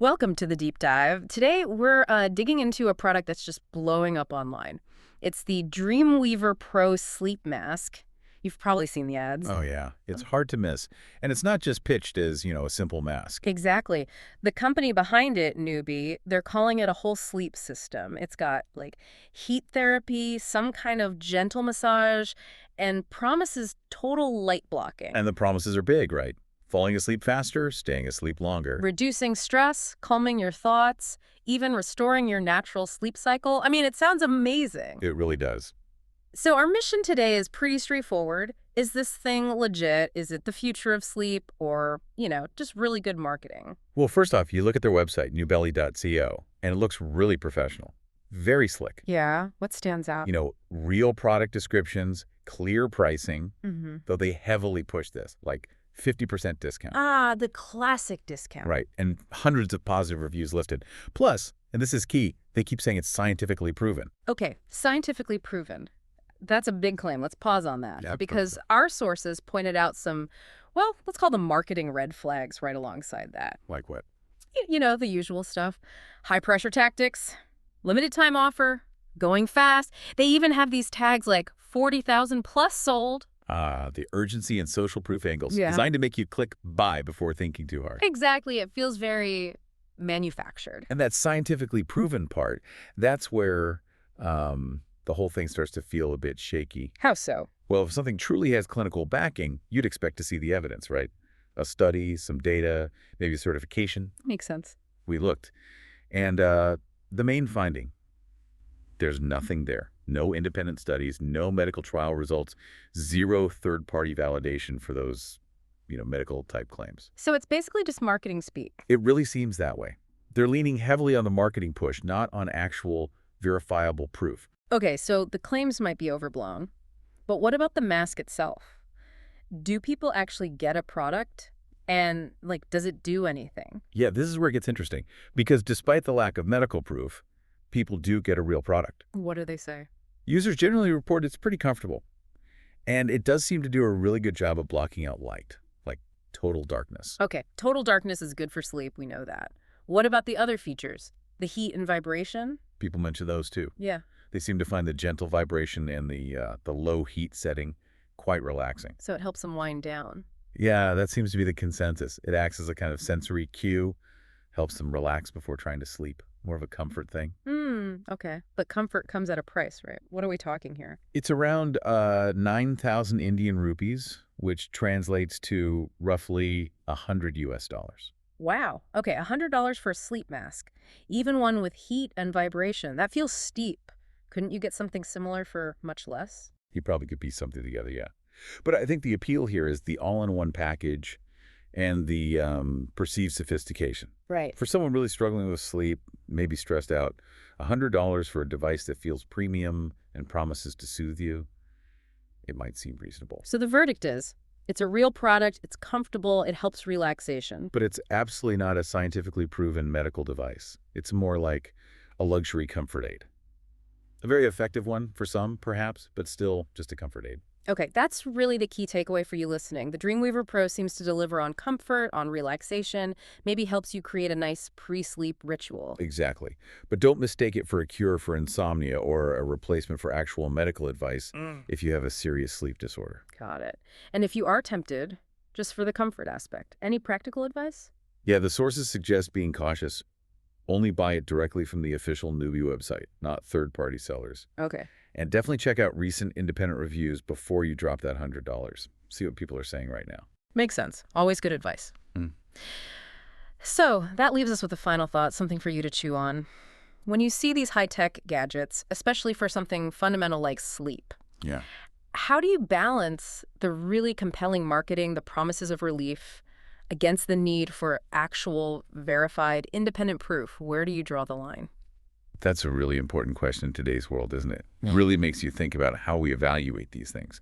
Welcome to the deep dive. Today, we're digging into a product that's just blowing up online. It's the Dreamweaver Pro Sleep Mask. You've probably seen the ads. Oh, yeah. It's hard to miss. And it's not just pitched as, a simple mask. Exactly. The company behind it, Newbie, they're calling it a whole sleep system. It's got, like, heat therapy, some kind of gentle massage, and promises total light blocking. And the promises are big, right? Falling asleep faster, staying asleep longer. Reducing stress, calming your thoughts, even restoring your natural sleep cycle. I mean, it sounds amazing. It really does. So our mission today is pretty straightforward. Is this thing legit? Is it the future of sleep? Or, just really good marketing? Well, first off, you look at their website, newbelly.co, and it looks really professional. Very slick. Yeah, what stands out? Real product descriptions, clear pricing, Mm-hmm. though they heavily push this, like 50% discount. Ah, the classic discount. Right, and hundreds of positive reviews listed. Plus, and this is key, they keep saying it's scientifically proven. Okay, scientifically proven. That's a big claim. Let's pause on that. Yeah, because our sources pointed out some, well, let's call them marketing red flags right alongside that. Like what? The usual stuff. High pressure tactics, limited time offer, going fast. They even have these tags like 40,000 plus sold. The urgency and social proof angles, Yeah. designed to make you click buy before thinking too hard. Exactly. It feels very manufactured. And that scientifically proven part, that's where the whole thing starts to feel a bit shaky. How so? Well, if something truly has clinical backing, you'd expect to see the evidence, right? A study, some data, maybe a certification. Makes sense. We looked. And the main finding, there's nothing there. No independent studies, no medical trial results, zero third-party validation for those, medical-type claims. So it's basically just marketing speak. It really seems that way. They're leaning heavily on the marketing push, not on actual verifiable proof. Okay, so the claims might be overblown, but what about the mask itself? Do people actually get a product? And, does it do anything? Yeah, this is where it gets interesting, because despite the lack of medical proof, people do get a real product. What do they say? Users generally report it's pretty comfortable. And it does seem to do a really good job of blocking out light, like total darkness. Okay, total darkness is good for sleep, we know that. What about the other features? The heat and vibration? People mention those too. Yeah. They seem to find the gentle vibration and the low heat setting quite relaxing. So it helps them wind down. Yeah, that seems to be the consensus. It acts as a kind of sensory cue, helps them relax before trying to sleep. More of a comfort thing. Okay. But comfort comes at a price, right? What are we talking here? It's around 9,000 Indian rupees, which translates to roughly $100. Wow. Okay, $100 for a sleep mask. Even one with heat and vibration. That feels steep. Couldn't you get something similar for much less? You probably could piece something together, yeah. But I think the appeal here is the all-in-one package and the perceived sophistication. Right. For someone really struggling with sleep, maybe stressed out, $100 for a device that feels premium and promises to soothe you, it might seem reasonable. So the verdict is, it's a real product, it's comfortable, it helps relaxation. But it's absolutely not a scientifically proven medical device. It's more like a luxury comfort aid. A very effective one for some, perhaps, but still just a comfort aid. Okay, that's really the key takeaway for you listening. The Dreamweaver Pro seems to deliver on comfort, on relaxation, maybe helps you create a nice pre-sleep ritual. Exactly. But don't mistake it for a cure for insomnia or a replacement for actual medical advice if you have a serious sleep disorder. Got it. And if you are tempted, just for the comfort aspect, any practical advice? Yeah, the sources suggest being cautious. Only buy it directly from the official Newbie website, not third-party sellers. Okay. And definitely check out recent independent reviews before you drop that $100. See what people are saying right now. Makes sense. Always good advice. So that leaves us with a final thought, something for you to chew on. When you see these high-tech gadgets, especially for something fundamental like sleep, Yeah. how do you balance the really compelling marketing, the promises of relief, against the need for actual, verified, independent proof? Where do you draw the line? That's a really important question in today's world, isn't it? Really makes you think about how we evaluate these things.